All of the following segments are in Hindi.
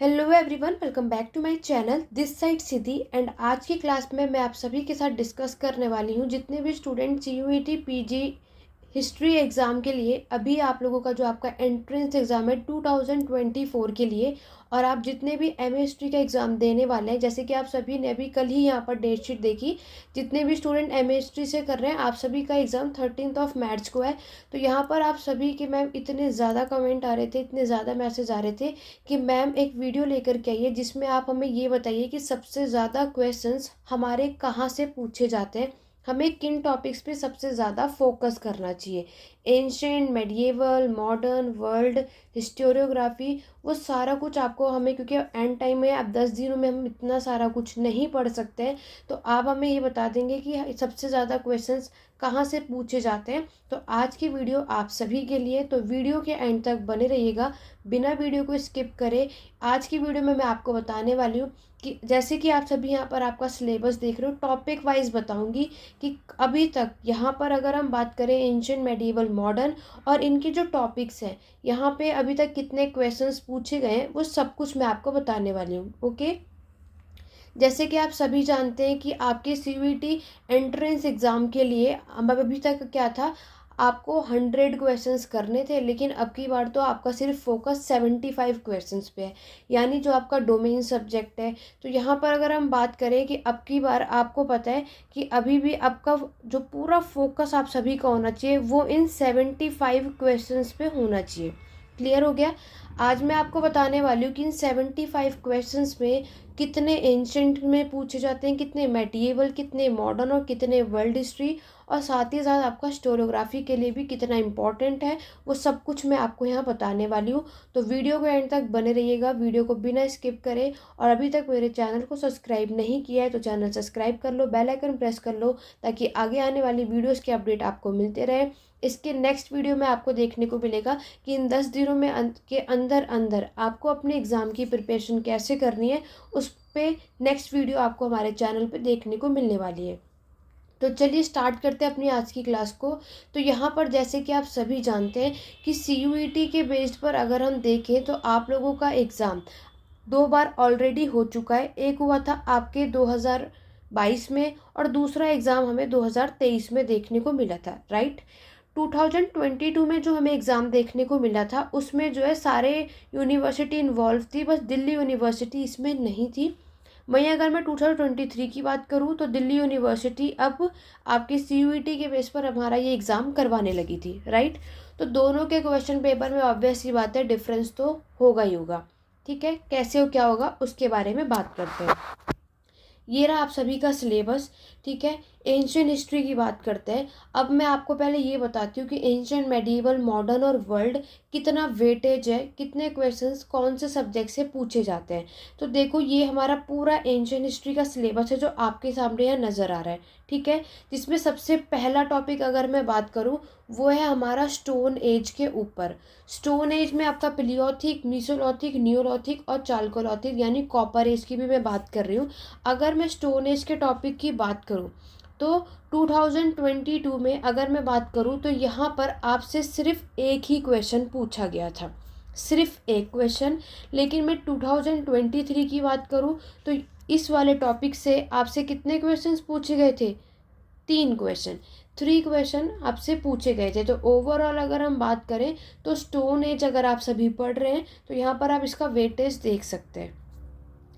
Hello everyone, welcome back to my channel this side Siddhi. And आज की क्लास में मैं आप सभी के साथ डिस्कस करने वाली हूँ जितने भी student CUET PG history exam के लिए अभी आप लोगों का जो आपका एंट्रेंस एग्ज़ाम है 2024 के लिए, और आप जितने भी हिस्ट्री का एग्ज़ाम देने वाले हैं, जैसे कि आप सभी ने अभी कल ही यहाँ पर डेट शीट देखी। जितने भी स्टूडेंट हिस्ट्री से कर रहे हैं, आप सभी का एग्ज़ाम 13 मार्च को है। तो यहाँ पर आप सभी के मैम इतने ज़्यादा कमेंट आ रहे थे, इतने ज़्यादा मैसेज आ रहे थे कि मैम एक वीडियो लेकर के आइए जिसमें आप हमें ये बताइए कि सबसे ज़्यादा क्वेश्चंस हमारे कहाँ से पूछे जाते हैं, हमें किन टॉपिक्स पे सबसे ज़्यादा फोकस करना चाहिए। Ancient, medieval, modern, world, historiography, वो सारा कुछ आपको हमें, क्योंकि एंड टाइम में अब 10 दिनों में हम इतना सारा कुछ नहीं पढ़ सकते हैं, तो आप हमें ये बता देंगे कि सबसे ज़्यादा क्वेश्चंस कहाँ से पूछे जाते हैं। तो आज की वीडियो आप सभी के लिए, तो वीडियो के एंड तक बने रहिएगा, बिना वीडियो को स्किप करे। आज की वीडियो में मैं आपको बताने वाली हूँ कि जैसे कि आप सभी यहाँ पर आपका सिलेबस देख रहे हो, टॉपिक वाइज बताऊंगी कि अभी तक यहाँ पर अगर हम बात करें एंशिएंट, मेडिएवल, मॉडर्न और इनके जो टॉपिक्स हैं, यहाँ पे अभी तक कितने क्वेश्चंस पूछे गए हैं, वो सब कुछ मैं आपको बताने वाली हूँ। ओके, जैसे कि आप सभी जानते हैं कि आपके CUET एंट्रेंस एग्ज़ाम के लिए अब अभी तक क्या था, आपको 100 क्वेश्चंस करने थे, लेकिन अब की बार तो आपका सिर्फ फोकस 75 क्वेश्चंस पे है, यानी जो आपका डोमेन सब्जेक्ट है। तो यहाँ पर अगर हम बात करें कि अब की बार आपको पता है कि अभी भी आपका जो पूरा फोकस आप सभी का होना चाहिए वो इन 75 क्वेश्चंस पे होना चाहिए। क्लियर हो गया। आज मैं आपको बताने वाली हूँ कि इन 75 क्वेश्चंस में कितने एंशंट में पूछे जाते हैं, कितने मेडिएवल, कितने मॉडर्न और कितने वर्ल्ड हिस्ट्री, और साथ ही साथ आपका स्टोरियोग्राफी के लिए भी कितना इम्पोर्टेंट है, वो सब कुछ मैं आपको यहाँ बताने वाली हूँ। तो वीडियो को एंड तक बने रहिएगा, वीडियो को बिना स्किप करें। और अभी तक मेरे चैनल को सब्सक्राइब नहीं किया है तो चैनल सब्सक्राइब कर लो, बेल आइकन प्रेस कर लो, ताकि आगे आने वाली वीडियोज़ के अपडेट आपको मिलते रहे। इसके नेक्स्ट वीडियो में आपको देखने को मिलेगा कि इन 10 दिनों में के अंदर अंदर आपको अपने एग्ज़ाम की प्रिपरेशन कैसे करनी है, उस पे नेक्स्ट वीडियो आपको हमारे चैनल पे देखने को मिलने वाली है। तो चलिए स्टार्ट करते हैं अपनी आज की क्लास को। तो यहाँ पर जैसे कि आप सभी जानते हैं कि CUET के बेस्ड पर अगर हम देखें तो आप लोगों का एग्ज़ाम 2 बार ऑलरेडी हो चुका है। एक हुआ था आपके 2022 में और दूसरा एग्ज़ाम हमें 2023 में देखने को मिला था, राइट। 2022 में जो हमें एग्ज़ाम देखने को मिला था उसमें जो है सारे यूनिवर्सिटी इन्वॉल्व थी, बस दिल्ली यूनिवर्सिटी इसमें नहीं थी। वहीं अगर मैं 2023 की बात करूँ तो दिल्ली यूनिवर्सिटी अब आपके CUET के बेस पर हमारा ये एग्ज़ाम करवाने लगी थी, राइट। तो दोनों के क्वेश्चन पेपर में ऑब्वियस सी बात है, डिफरेंस तो होगा ही होगा। ठीक है, कैसे हो क्या होगा उसके बारे में बात करते हैं। ये रहा आप सभी का सिलेबस। ठीक है, एंशियंट हिस्ट्री की बात करते हैं। अब मैं आपको पहले ये बताती हूँ कि एंशियंट, मेडिएवल, मॉडर्न और वर्ल्ड कितना वेटेज है, कितने क्वेश्चंस कौन से सब्जेक्ट से पूछे जाते हैं। तो देखो, ये हमारा पूरा एंशियंट हिस्ट्री का सिलेबस है जो आपके सामने यहाँ नज़र आ रहा है। ठीक है, जिसमें सबसे पहला टॉपिक अगर मैं बात करूँ वो है हमारा स्टोन एज के ऊपर। स्टोन एज में आपका प्लियोथिक, मीसोलॉथिक, नियोलॉथिक और चालकोलॉथिक यानी कॉपर एज की भी मैं बात कर रही हूँ। अगर मैं स्टोन एज के टॉपिक की बात करूँ तो 2022 में अगर मैं बात करूँ तो यहाँ पर आपसे सिर्फ एक ही क्वेश्चन पूछा गया था, सिर्फ एक क्वेश्चन। लेकिन मैं 2023 की बात करूँ तो इस वाले टॉपिक से आपसे कितने क्वेश्चंस पूछे गए थे? 3 क्वेश्चन, 3 क्वेश्चन आपसे पूछे गए थे। तो ओवरऑल अगर हम बात करें तो स्टोन एज अगर आप सभी पढ़ रहे हैं तो यहाँ पर आप इसका वेटेज देख सकते हैं।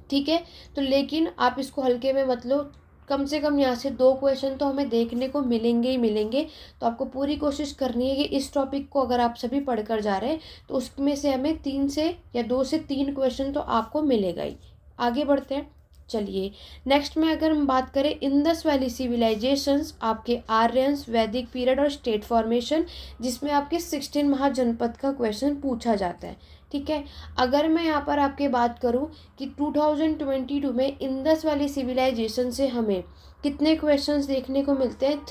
ठीक है, तो लेकिन आप इसको हल्के में मत लो, कम से कम यहाँ से 2 क्वेश्चन तो हमें देखने को मिलेंगे ही मिलेंगे। तो आपको पूरी कोशिश करनी है कि इस टॉपिक को अगर आप सभी पढ़कर जा रहे हैं तो उसमें से हमें 3 से या 2 से 3 क्वेश्चन तो आपको मिलेगा ही। आगे बढ़ते हैं। चलिए, नेक्स्ट में अगर हम बात करें इंडस वैली सिविलाइजेशंस, आपके आर्यंस, वैदिक पीरियड और स्टेट फॉर्मेशन, जिसमें आपके 16 महाजनपद का क्वेश्चन पूछा जाता है। ठीक है, अगर मैं यहाँ पर आपके बात करूँ कि 2022 में इंडस वैली सिविलाइजेशन से हमें कितने क्वेश्चंस देखने को मिलते हैं?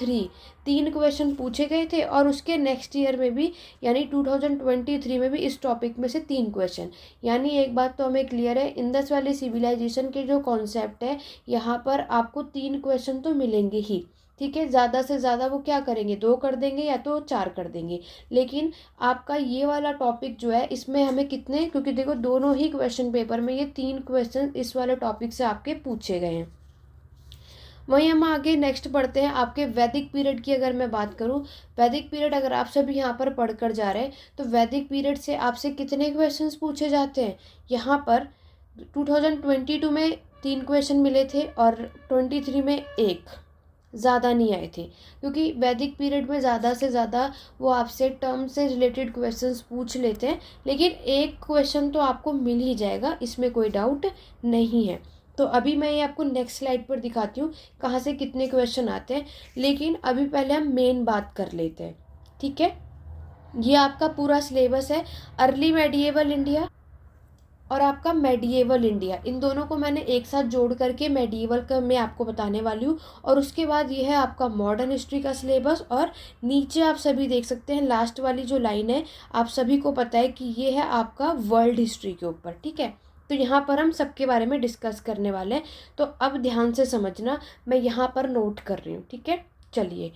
3 क्वेश्चन पूछे गए थे और उसके नेक्स्ट ईयर में भी यानी 2023 में भी इस टॉपिक में से 3 क्वेश्चन। यानी एक बात तो हमें क्लियर है, इंडस वैली सिविलाइजेशन के जो कॉन्सेप्ट है यहाँ पर आपको 3 क्वेश्चन तो मिलेंगे ही। ठीक है, ज़्यादा से ज़्यादा वो क्या करेंगे, 2 कर देंगे या तो 4 कर देंगे। लेकिन आपका ये वाला टॉपिक जो है इसमें हमें कितने, क्योंकि देखो दोनों ही क्वेश्चन पेपर में ये 3 क्वेश्चन इस वाले टॉपिक से आपके पूछे गए हैं। वहीं हम आगे नेक्स्ट पढ़ते हैं आपके वैदिक पीरियड की। अगर मैं बात करूं, वैदिक पीरियड अगर आप सभी यहाँ पर पढ़कर जा रहे हैं तो वैदिक पीरियड से आपसे कितने क्वेश्चंस पूछे जाते हैं। यहाँ पर 2022 में 3 क्वेश्चन मिले थे और 23 में 1, ज़्यादा नहीं आए थे, क्योंकि वैदिक पीरियड में ज़्यादा से ज़्यादा वो आपसे टर्म से रिलेटेड क्वेश्चंस पूछ लेते हैं। लेकिन एक क्वेश्चन तो आपको मिल ही जाएगा, इसमें कोई डाउट नहीं है। तो अभी मैं ये आपको नेक्स्ट स्लाइड पर दिखाती हूँ कहाँ से कितने क्वेश्चन आते हैं। लेकिन अभी पहले हम मेन बात कर लेते हैं, ठीक है। ये आपका पूरा सिलेबस है, अर्ली मेडिएवल इंडिया और आपका मेडिएवल इंडिया, इन दोनों को मैंने एक साथ जोड़ करके मेडिएवल का मैं आपको बताने वाली हूँ। और उसके बाद ये है आपका मॉडर्न हिस्ट्री का सिलेबस, और नीचे आप सभी देख सकते हैं लास्ट वाली जो लाइन है, आप सभी को पता है कि ये है आपका वर्ल्ड हिस्ट्री के ऊपर, ठीक है। तो यहाँ पर हम सबके बारे में डिस्कस करने वाले हैं। तो अब ध्यान से समझना, मैं यहाँ पर नोट कर रही हूँ, ठीक है। चलिए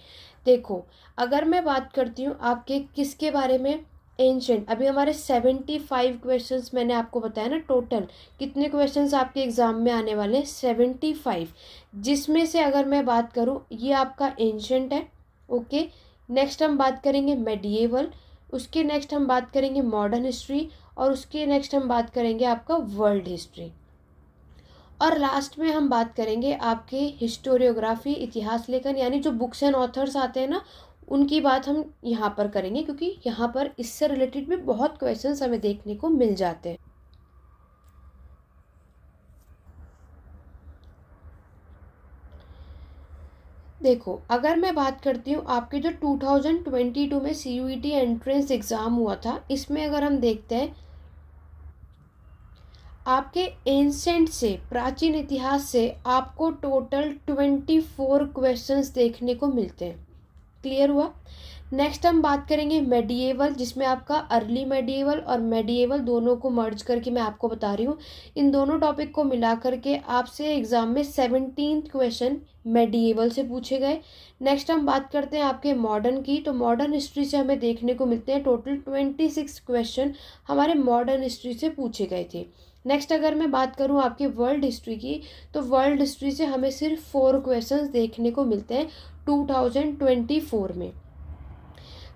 देखो, अगर मैं बात करती हूँ आपके किसके बारे में, एंशेंट। अभी हमारे 75 क्वेश्चंस मैंने आपको बताया ना, टोटल कितने क्वेश्चंस आपके एग्ज़ाम में आने वाले हैं, 75। जिसमें से अगर मैं बात करूं, ये आपका एंशेंट है, ओके। नेक्स्ट हम बात करेंगे मेडिएवल, उसके नेक्स्ट हम बात करेंगे मॉडर्न हिस्ट्री, और उसके नेक्स्ट हम बात करेंगे आपका वर्ल्ड हिस्ट्री, और लास्ट में हम बात करेंगे आपके हिस्टोरियोग्राफी, इतिहास लेखन, यानी जो बुक्स एंड ऑथर्स आते हैं ना, उनकी बात हम यहाँ पर करेंगे, क्योंकि यहाँ पर इससे रिलेटेड भी बहुत क्वेश्चंस हमें देखने को मिल जाते हैं। देखो, अगर मैं बात करती हूँ आपके जो 2022 में CUET एंट्रेंस एग्ज़ाम हुआ था, इसमें अगर हम देखते हैं आपके एंशेंट से, प्राचीन इतिहास से आपको टोटल 24 क्वेश्चंस देखने को मिलते हैं। क्लियर हुआ। नेक्स्ट हम बात करेंगे मेडिएवल, जिसमें आपका अर्ली मेडिएवल और मेडिएवल दोनों को मर्ज करके मैं आपको बता रही हूँ। इन दोनों टॉपिक को मिला करके आपसे एग्जाम में 17 क्वेश्चन मेडिएवल से पूछे गए। नेक्स्ट हम बात करते हैं आपके मॉडर्न की, तो मॉडर्न हिस्ट्री से हमें देखने को मिलते हैं टोटल 26 क्वेश्चन हमारे मॉडर्न हिस्ट्री से पूछे गए थे। नेक्स्ट अगर मैं बात करूं आपके वर्ल्ड हिस्ट्री की, तो वर्ल्ड हिस्ट्री से हमें सिर्फ 4 क्वेश्चंस देखने को मिलते हैं 2024 में।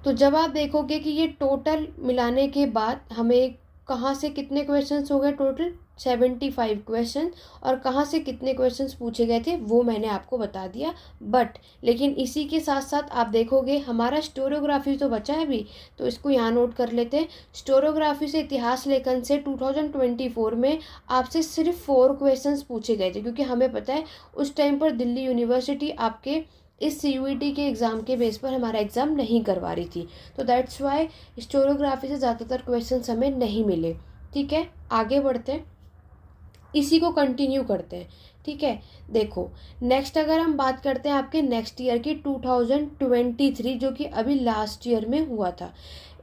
तो जब आप देखोगे कि ये टोटल मिलाने के बाद हमें कहाँ से कितने क्वेश्चंस हो गए, टोटल 75 क्वेश्चन, और कहाँ से कितने क्वेश्चंस पूछे गए थे वो मैंने आपको बता दिया। बट लेकिन इसी के साथ साथ आप देखोगे हमारा स्टोरियोग्राफी तो बचा है भी, तो इसको यहाँ नोट कर लेते हैं। स्टोरियोग्राफी से, इतिहास लेखन से 2024 में आपसे सिर्फ 4 क्वेश्चंस पूछे गए थे, क्योंकि हमें पता है उस टाइम पर दिल्ली यूनिवर्सिटी आपके इस CUET के एग्ज़ाम के बेस पर हमारा एग्ज़ाम नहीं करवा रही थी, तो दैट्स वाई स्टोरियोग्राफी से ज़्यादातर क्वेश्चंस हमें नहीं मिले। ठीक है, आगे बढ़ते हैं, इसी को कंटिन्यू करते हैं। ठीक है, देखो नेक्स्ट अगर हम बात करते हैं आपके नेक्स्ट ईयर की 2023, जो कि अभी लास्ट ईयर में हुआ था।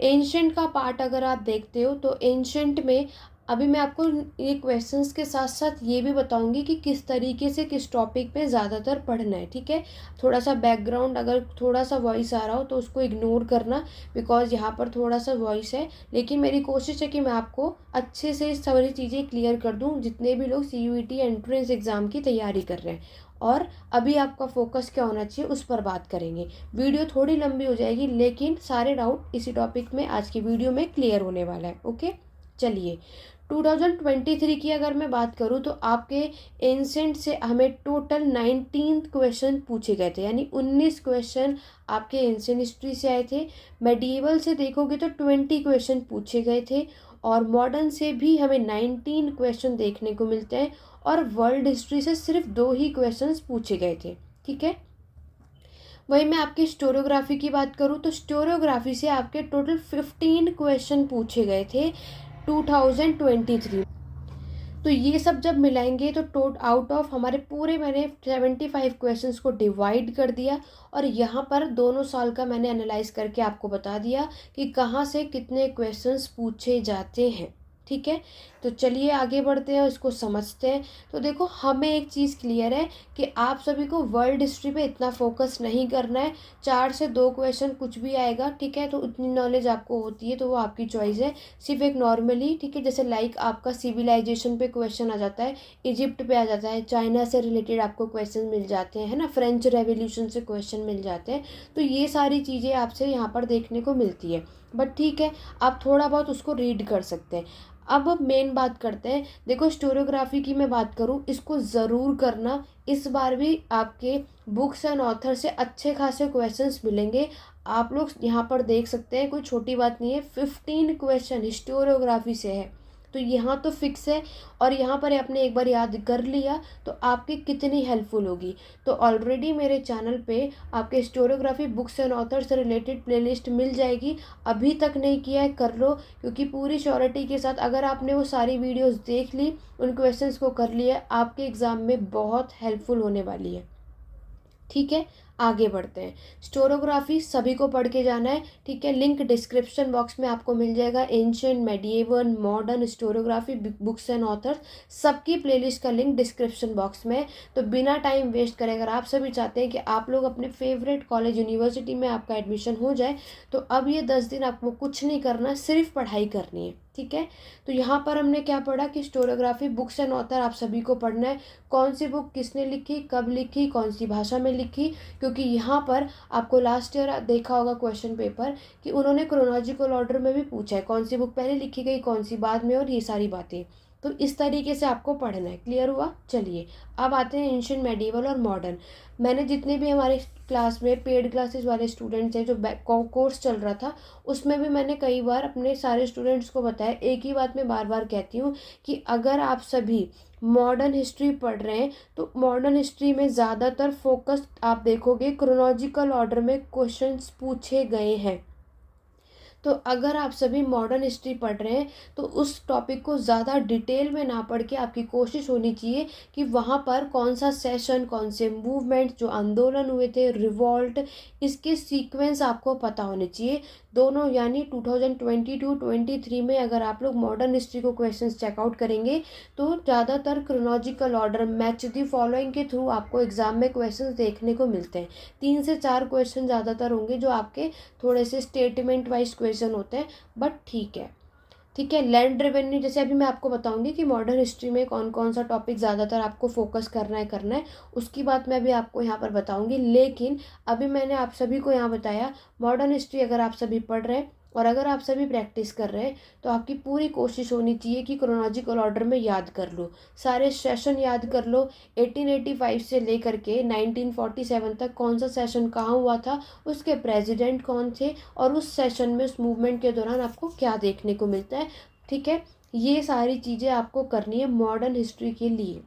एंशेंट का पार्ट अगर आप देखते हो तो एंशेंट में अभी मैं आपको ये क्वेश्चंस के साथ साथ ये भी बताऊंगी कि किस तरीके से किस टॉपिक पे ज़्यादातर पढ़ना है। ठीक है, थोड़ा सा बैकग्राउंड अगर थोड़ा सा वॉइस आ रहा हो तो उसको इग्नोर करना, बिकॉज यहाँ पर थोड़ा सा वॉइस है। लेकिन मेरी कोशिश है कि मैं आपको अच्छे से सारी चीज़ें क्लियर कर दूँ, जितने भी लोग CUET एंट्रेंस एग्ज़ाम की तैयारी कर रहे हैं। और अभी आपका फोकस क्या होना चाहिए उस पर बात करेंगे। वीडियो थोड़ी लंबी हो जाएगी, लेकिन सारे डाउट इसी टॉपिक में आज की वीडियो में क्लियर होने वाला है। ओके, चलिए 2023 की अगर मैं बात करूं तो आपके एंशेंट से हमें टोटल 19 क्वेश्चन पूछे गए थे, यानी 19 क्वेश्चन आपके एंशेंट हिस्ट्री से आए थे। मेडिएवल से देखोगे तो 20 क्वेश्चन पूछे गए थे, और मॉडर्न से भी हमें 19 क्वेश्चन देखने को मिलते हैं, और वर्ल्ड हिस्ट्री से सिर्फ 2 ही क्वेश्चंस पूछे गए थे। ठीक है, वही मैं आपकी स्टोरियोग्राफी की बात करूँ तो स्टोरियोग्राफी से आपके टोटल 15 क्वेश्चन पूछे गए थे 2023। तो ये सब जब मिलाएंगे तो आउट ऑफ हमारे पूरे मैंने 75 क्वेश्चंस को डिवाइड कर दिया, और यहाँ पर दोनों साल का मैंने एनालाइज करके आपको बता दिया कि कहाँ से कितने क्वेश्चंस पूछे जाते हैं। ठीक है, तो चलिए आगे बढ़ते हैं, इसको समझते हैं। तो देखो, हमें एक चीज़ क्लियर है कि आप सभी को वर्ल्ड हिस्ट्री पे इतना फोकस नहीं करना है। 4 से 2 क्वेश्चन कुछ भी आएगा, ठीक है, तो उतनी नॉलेज आपको होती है तो वो आपकी चॉइस है। सिर्फ एक नॉर्मली, ठीक है, जैसे लाइक आपका सिविलाइजेशन पे क्वेश्चन आ जाता है, इजिप्ट पे आ जाता है, चाइना से रिलेटेड आपको क्वेश्चन मिल जाते हैं, है ना, फ्रेंच रेवोल्यूशन से क्वेश्चन मिल जाते हैं। तो ये सारी चीज़ें आपसे यहाँ पर देखने को मिलती है, बट ठीक है, आप थोड़ा बहुत उसको रीड कर सकते हैं। अब मेन बात करते हैं। देखो, स्टोरियोग्राफी की मैं बात करूँ, इसको ज़रूर करना। इस बार भी आपके बुक्स एंड ऑथर से अच्छे खासे क्वेश्चंस मिलेंगे। आप लोग यहाँ पर देख सकते हैं, कोई छोटी बात नहीं है, 15 क्वेश्चन हिस्टोरियोग्राफी से है। तो यहाँ तो फिक्स है, और यहाँ पर आपने एक बार याद कर लिया तो आपकी कितनी हेल्पफुल होगी। तो ऑलरेडी मेरे चैनल पे आपके हिस्टोरियोग्राफी बुक्स एंड ऑथर से रिलेटेड प्लेलिस्ट मिल जाएगी। अभी तक नहीं किया है, कर लो, क्योंकि पूरी श्योरिटी के साथ अगर आपने वो सारी वीडियोस देख ली, उन क्वेश्चंस को कर लिया, आपके एग्ज़ाम में बहुत हेल्पफुल होने वाली है। ठीक है, आगे बढ़ते हैं। स्टोरियोग्राफी सभी को पढ़ के जाना है, ठीक है। लिंक डिस्क्रिप्शन बॉक्स में आपको मिल जाएगा। Ancient, medieval, modern historiography books and authors, सबकी प्लेलिस्ट का लिंक डिस्क्रिप्शन बॉक्स में है। तो बिना टाइम वेस्ट करे, अगर आप सभी चाहते हैं कि आप लोग अपने फेवरेट कॉलेज यूनिवर्सिटी में आपका एडमिशन हो जाए, तो अब ये 10 दिन आपको कुछ नहीं करना, सिर्फ पढ़ाई करनी है, ठीक है। तो यहाँ पर हमने क्या पढ़ा कि स्टोरियोग्राफी बुक्स एंड ऑथर आप सभी को पढ़ना है। कौन सी बुक किसने लिखी, कब लिखी, कौन सी भाषा में लिखी, क्योंकि यहाँ पर आपको लास्ट ईयर देखा होगा क्वेश्चन पेपर कि उन्होंने क्रोनोलॉजिकल ऑर्डर में भी पूछा है, कौन सी बुक पहले लिखी गई, कौन सी बाद में, और ये सारी बातें। तो इस तरीके से आपको पढ़ना है। क्लियर हुआ? चलिए अब आते हैं एंशिएंट, मेडिएवल और मॉडर्न। मैंने जितने भी हमारे क्लास में पेड क्लासेस वाले स्टूडेंट्स हैं, जो कोर्स चल रहा था, उसमें भी मैंने कई बार अपने सारे स्टूडेंट्स को बताया, एक ही बात मैं बार बार कहती हूँ कि अगर आप सभी मॉडर्न हिस्ट्री पढ़ रहे हैं तो मॉडर्न हिस्ट्री में ज़्यादातर फोकस आप देखोगे क्रोनोलॉजिकल ऑर्डर में क्वेश्चंस पूछे गए हैं। तो अगर आप सभी मॉडर्न हिस्ट्री पढ़ रहे हैं तो उस टॉपिक को ज़्यादा डिटेल में ना पढ़ के आपकी कोशिश होनी चाहिए कि वहाँ पर कौन सा सेशन, कौन से मूवमेंट, जो आंदोलन हुए थे, रिवॉल्ट, इसके सीक्वेंस आपको पता होने चाहिए। दोनों, यानी 2022-23 में अगर आप लोग मॉडर्न हिस्ट्री को क्वेश्चंस चेकआउट करेंगे तो ज़्यादातर chronological order, match the following के थ्रू आपको एग्जाम में क्वेश्चंस देखने को मिलते हैं। 3 से 4 क्वेश्चन ज़्यादातर होंगे जो आपके थोड़े से स्टेटमेंट वाइज क्वेश्चन होते हैं, बट ठीक है, ठीक है। लैंड रेवेन्यू, जैसे अभी मैं आपको बताऊंगी कि मॉडर्न हिस्ट्री में कौन कौन सा टॉपिक ज़्यादातर आपको फोकस करना है, उसकी बात मैं अभी आपको यहाँ पर बताऊंगी। लेकिन अभी मैंने आप सभी को यहाँ बताया, मॉडर्न हिस्ट्री अगर आप सभी पढ़ रहे हैं और अगर आप सभी प्रैक्टिस कर रहे हैं तो आपकी पूरी कोशिश होनी चाहिए कि क्रोनोलॉजिकल ऑर्डर में याद कर लो, सारे सेशन याद कर लो। 1885 से लेकर के 1947 तक कौन सा सेशन कहाँ हुआ था, उसके प्रेसिडेंट कौन थे, और उस सेशन में, उस मूवमेंट के दौरान आपको क्या देखने को मिलता है, ठीक है। ये सारी चीज़ें आपको करनी है मॉडर्न हिस्ट्री के लिए।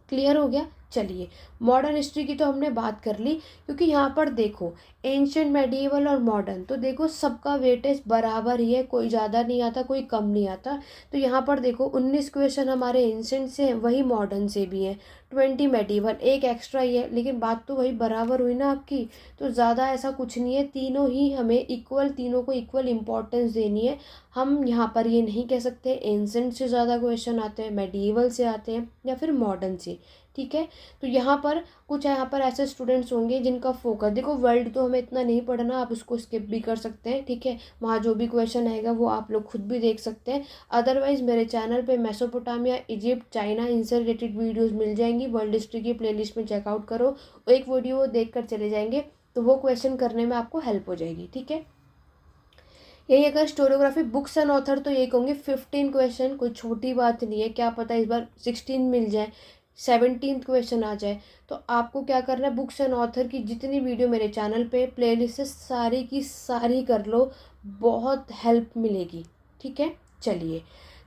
क्लियर हो गया? चलिए, मॉडर्न हिस्ट्री की तो हमने बात कर ली, क्योंकि यहाँ पर देखो एंशिएंट, मेडिएवल और मॉडर्न, तो देखो सबका वेटेज बराबर ही है, कोई ज़्यादा नहीं आता, कोई कम नहीं आता। तो यहाँ पर देखो 19 क्वेश्चन हमारे एंशिएंट से हैं, वही मॉडर्न से भी हैं, 20 मेडिएवल, एक एक्स्ट्रा ही है, लेकिन बात तो वही बराबर हुई ना आपकी। तो ज़्यादा ऐसा कुछ नहीं है, तीनों ही हमें इक्वल, तीनों को इक्वल इम्पोर्टेंस देनी है। हम यहाँ पर ये नहीं कह सकते एंशिएंट से ज़्यादा क्वेश्चन आते हैं, मेडिएवल से आते हैं, या फिर मॉडर्न से, ठीक है। तो यहाँ पर कुछ यहाँ पर ऐसे स्टूडेंट्स होंगे जिनका फोकस, देखो वर्ल्ड तो हमें इतना नहीं पढ़ना, आप उसको स्किप भी कर सकते हैं, ठीक है। वहाँ जो भी क्वेश्चन आएगा वो आप लोग खुद भी देख सकते हैं। अदरवाइज मेरे चैनल पे मेसोपोटामिया, इजिप्ट, चाइना, इनसे रिलेटेड वीडियोस मिल जाएंगी, वर्ल्ड हिस्ट्री की प्लेलिस्ट में चेकआउट करो, एक वीडियो देख कर चले जाएंगे तो वो क्वेश्चन करने में आपको हेल्प हो जाएगी, ठीक है। यही अगर स्टोरियोग्राफी बुक्स एंड ऑथर, तो यही कहूँगी 15 क्वेश्चन, कोई छोटी बात नहीं है। क्या पता इस बार 16 मिल जाए, 17th क्वेश्चन आ जाए। तो आपको क्या करना है, बुक्स एंड ऑथर की जितनी वीडियो मेरे चैनल पे प्लेलिस्ट से सारी की सारी कर लो, बहुत हेल्प मिलेगी, ठीक है। चलिए,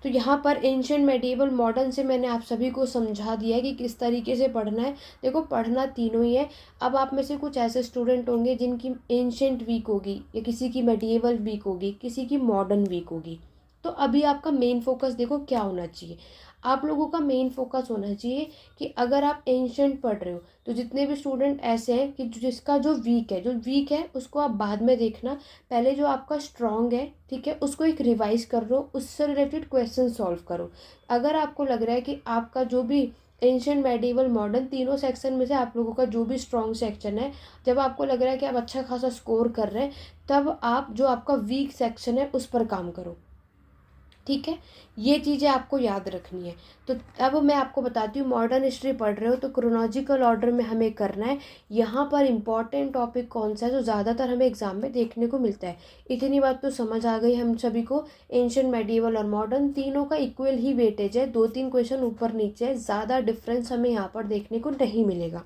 तो यहाँ पर एंशिएंट, मेडिएवल, मॉडर्न से मैंने आप सभी को समझा दिया है कि किस तरीके से पढ़ना है। देखो पढ़ना तीनों ही है। अब आप में से कुछ ऐसे स्टूडेंट होंगे जिनकी एंशिएंट वीक होगी, या किसी की मेडिएवल वीक होगी, किसी की मॉडर्न वीक होगी। तो अभी आपका मेन फोकस देखो क्या होना चाहिए। आप लोगों का मेन फोकस होना चाहिए कि अगर आप एंशंट पढ़ रहे हो तो जितने भी स्टूडेंट ऐसे हैं कि जिसका जो वीक है उसको आप बाद में देखना, पहले जो आपका स्ट्रॉन्ग है ठीक है उसको एक रिवाइज कर लो, उससे रिलेटेड क्वेश्चन सॉल्व करो। अगर आपको लग रहा है कि आपका जो भी एंशिएंट मेडिवल मॉडर्न तीनों सेक्शन में से आप लोगों का जो भी स्ट्रॉन्ग सेक्शन है, जब आपको लग रहा है कि आप अच्छा खासा स्कोर कर रहे हैं, तब आप जो आपका वीक सेक्शन है उस पर काम करो। ठीक है, ये चीज़ें आपको याद रखनी है। तो अब मैं आपको बताती हूँ, मॉडर्न हिस्ट्री पढ़ रहे हो तो क्रोनोलॉजिकल ऑर्डर में हमें करना है। यहाँ पर इंपॉर्टेंट टॉपिक कौन सा है जो ज़्यादातर हमें एग्जाम में देखने को मिलता है। इतनी बात तो समझ आ गई हम सभी को, एंशिएंट मेडिवल और मॉडर्न तीनों का इक्वल ही वेटेज है, 2-3 क्वेश्चन ऊपर नीचे है, ज़्यादा डिफरेंस हमें यहाँ पर देखने को नहीं मिलेगा।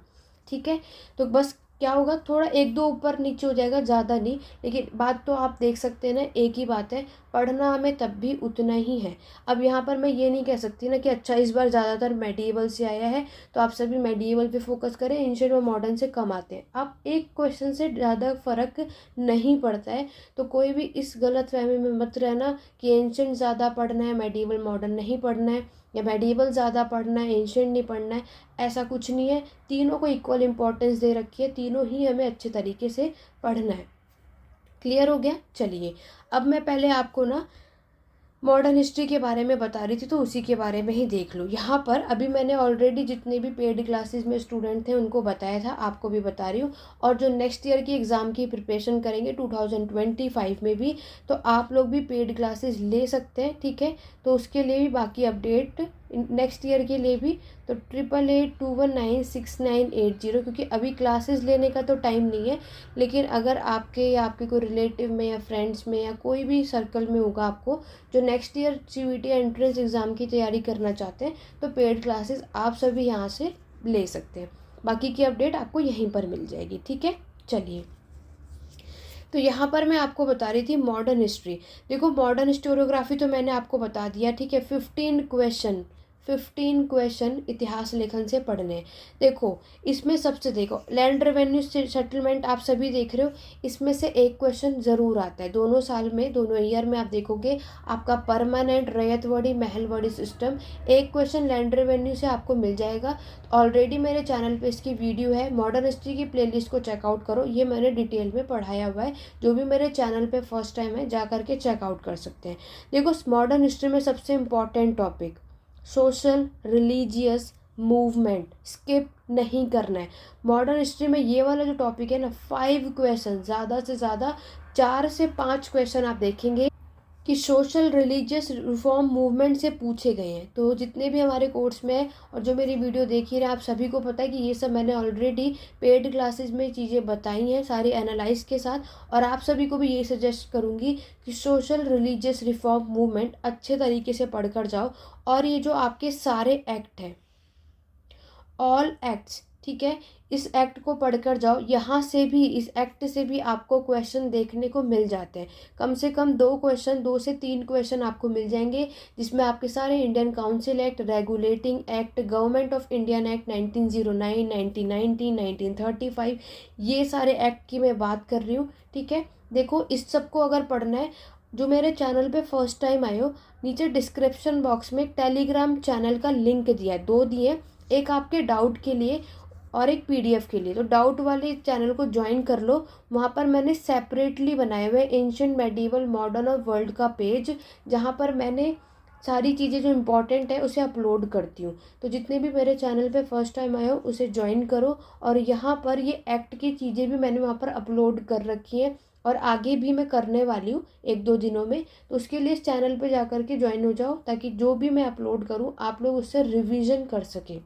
ठीक है, तो बस क्या होगा, थोड़ा 1-2 ऊपर नीचे हो जाएगा, ज़्यादा नहीं, लेकिन बात तो आप देख सकते हैं ना, एक ही बात है, पढ़ना हमें तब भी उतना ही है। अब यहाँ पर मैं ये नहीं कह सकती ना कि अच्छा इस बार ज़्यादातर मेडिएवल से आया है तो आप सभी मेडिएवल पे फोकस करें, एंशिएंट और मॉडर्न से कम आते हैं। आप एक क्वेश्चन से ज़्यादा फर्क नहीं पड़ता है, तो कोई भी इस गलत फहमी में मत रहना कि एंशिएंट ज़्यादा पढ़ना है, मेडिएवल मॉडर्न नहीं पढ़ना है, या मेडिएवल ज़्यादा पढ़ना है, एंशिएंट नहीं पढ़ना है। ऐसा कुछ नहीं है, तीनों को इक्वल इंपॉर्टेंस दे रखी है, तीनों ही हमें अच्छे तरीके से पढ़ना है। क्लियर हो गया? चलिए, अब मैं पहले आपको ना मॉडर्न हिस्ट्री के बारे में बता रही थी तो उसी के बारे में ही देख लो। यहाँ पर अभी मैंने ऑलरेडी जितने भी पेड क्लासेस में स्टूडेंट थे उनको बताया था, आपको भी बता रही हूँ। और जो नेक्स्ट ईयर की एग्ज़ाम की प्रिपरेशन करेंगे 2025 में भी, तो आप लोग भी पेड क्लासेस ले सकते हैं। ठीक है, तो उसके लिए भी बाकी अपडेट नेक्स्ट ईयर के लिए भी, तो 8881969980, क्योंकि अभी क्लासेस लेने का तो टाइम नहीं है, लेकिन अगर आपके या आपके कोई रिलेटिव में या फ्रेंड्स में या कोई भी सर्कल में होगा आपको जो next year CUET entrance exam की तैयारी करना चाहते हैं, तो पेड क्लासेस आप सभी यहाँ से ले सकते हैं। बाकी की अपडेट आपको यहीं पर मिल जाएगी। ठीक है, चलिए, तो यहाँ पर मैं आपको बता रही थी मॉडर्न हिस्ट्री। देखो, मॉडर्न हिस्टोरियोग्राफी तो मैंने आपको बता दिया। ठीक है, 15 क्वेश्चन इतिहास लेखन से पढ़ने हैं। देखो, इसमें सबसे देखो लैंड रेवेन्यू सेटलमेंट आप सभी देख रहे हो, इसमें से एक क्वेश्चन ज़रूर आता है दोनों साल में, दोनों ईयर में आप देखोगे आपका परमानेंट रैयतवाड़ी महलवाड़ी सिस्टम, एक क्वेश्चन लैंड रेवेन्यू से आपको मिल जाएगा। ऑलरेडी मेरे चैनल पे इसकी वीडियो है, मॉडर्न हिस्ट्री की प्लेलिस्ट को चेकआउट करो, ये मैंने डिटेल में पढ़ाया हुआ है। जो भी मेरे चैनल पे फर्स्ट टाइम है जा करके चेकआउट कर सकते हैं। देखो, मॉडर्न हिस्ट्री में सबसे important topic social religious movement skip नहीं करना है। मॉडर्न हिस्ट्री में ये वाला जो टॉपिक है ना, 5 क्वेश्चन, ज़्यादा से ज़्यादा 4 से 5 क्वेश्चन आप देखेंगे कि सोशल रिलीजियस रिफॉर्म मूवमेंट से पूछे गए हैं। तो जितने भी हमारे कोर्स में है और जो मेरी वीडियो देखी रहे, आप सभी को पता है कि ये सब मैंने ऑलरेडी पेड क्लासेस में चीज़ें बताई हैं सारी एनालाइज के साथ, और आप सभी को भी ये सजेस्ट करूँगी कि सोशल रिलीजियस रिफॉर्म मूवमेंट अच्छे तरीके से पढ़ कर जाओ। और ये जो आपके सारे एक्ट हैं, ऑल एक्ट्स, ठीक है, इस एक्ट को पढ़कर जाओ। यहाँ से भी, इस एक्ट से भी आपको क्वेश्चन देखने को मिल जाते हैं। कम से कम 2 से 3 क्वेश्चन आपको मिल जाएंगे, जिसमें आपके सारे Indian council act, regulating act, government of Indian act 1909, 1990, 1935, ये सारे एक्ट की मैं बात कर रही हूँ। ठीक है, देखो, इस सब को अगर पढ़ना है, जो मेरे चैनल पे फर्स्ट टाइम आए हो, नीचे डिस्क्रिप्शन बॉक्स में टेलीग्राम चैनल का लिंक दिया है, 2 दिए, एक आपके डाउट के लिए और एक PDF के लिए। तो डाउट वाले चैनल को ज्वाइन कर लो, वहाँ पर मैंने सेपरेटली बनाए हुए एंशिएंट मेडिवल मॉडर्न और वर्ल्ड का पेज, जहाँ पर मैंने सारी चीज़ें जो इम्पोर्टेंट है उसे अपलोड करती हूँ। तो जितने भी मेरे चैनल पे फर्स्ट टाइम आए हो उसे ज्वाइन करो, और यहाँ पर ये एक्ट की चीज़ें भी मैंने वहाँ पर अपलोड कर रखी हैं, और आगे भी मैं करने वाली हूँ 1-2 दिनों में। तो उसके लिए इस चैनल पे जा कर के ज्वाइन हो जाओ, ताकि जो भी मैं अपलोड करूँ आप लोग उससे रिवीजन कर सकें।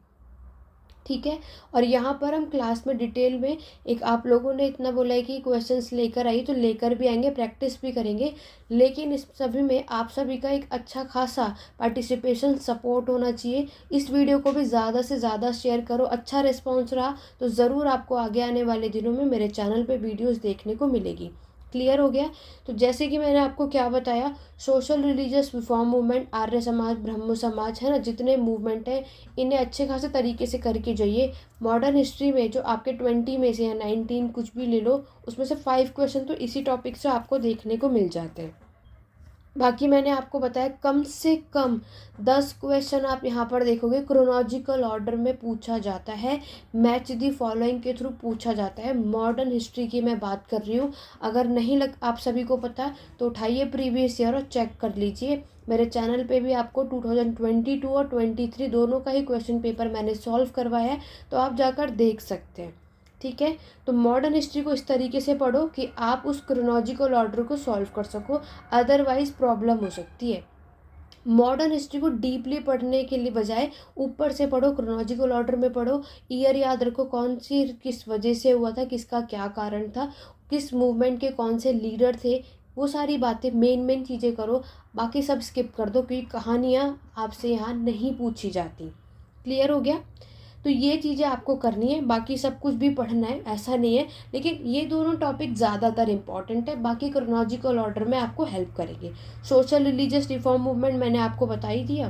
ठीक है, और यहाँ पर हम क्लास में डिटेल में, एक आप लोगों ने इतना बोला है कि क्वेश्चंस लेकर आई, तो लेकर भी आएंगे, प्रैक्टिस भी करेंगे, लेकिन इस सभी में आप सभी का एक अच्छा खासा पार्टिसिपेशन सपोर्ट होना चाहिए। इस वीडियो को भी ज़्यादा से ज़्यादा शेयर करो, अच्छा रिस्पॉन्स रहा तो ज़रूर आपको आगे आने वाले दिनों में मेरे चैनल पर वीडियोज़ देखने को मिलेगी। क्लियर हो गया? तो जैसे कि मैंने आपको क्या बताया, social religious reform movement, Arya Samaj, ब्रह्म समाज, है ना, जितने मूवमेंट हैं इन्हें अच्छे खासे तरीके से करके जाइए। मॉडर्न हिस्ट्री में जो आपके 20 में से या 19 कुछ भी ले लो, उसमें से 5 क्वेश्चन तो इसी टॉपिक से आपको देखने को मिल जाते हैं। बाकी मैंने आपको बताया कम से कम 10 क्वेश्चन आप यहाँ पर देखोगे क्रोनोलॉजिकल ऑर्डर में पूछा जाता है, मैच दी फॉलोइंग के थ्रू पूछा जाता है। मॉडर्न हिस्ट्री की मैं बात कर रही हूँ। अगर नहीं लग आप सभी को पता तो उठाइए प्रीवियस ईयर और चेक कर लीजिए। मेरे चैनल पे भी आपको 2022 और 23 दोनों का ही क्वेश्चन पेपर मैंने सॉल्व करवाया है, तो आप जाकर देख सकते हैं। ठीक है, तो मॉडर्न हिस्ट्री को इस तरीके से पढ़ो कि आप उस क्रोनोलॉजिकल ऑर्डर को सॉल्व कर सको, अदरवाइज प्रॉब्लम हो सकती है। मॉडर्न हिस्ट्री को डीपली पढ़ने के लिए बजाय ऊपर से पढ़ो, क्रोनोलॉजिकल ऑर्डर में पढ़ो, ईयर याद रखो कौन सी किस वजह से हुआ था, किसका क्या कारण था, किस मूवमेंट के कौन से लीडर थे, वो सारी बातें मेन चीज़ें करो। बाकी सब स्किप कर दो क्योंकि कहानियाँ आपसे यहाँ नहीं पूछी जाती। क्लियर हो गया? तो ये चीज़ें आपको करनी है, बाकी सब कुछ भी पढ़ना है ऐसा नहीं है, लेकिन ये दोनों टॉपिक ज़्यादातर इंपॉर्टेंट है, बाकी क्रोनोलॉजिकल ऑर्डर में आपको हेल्प करेंगे। सोशल रिलीजियस रिफॉर्म मूवमेंट मैंने आपको बता ही दिया।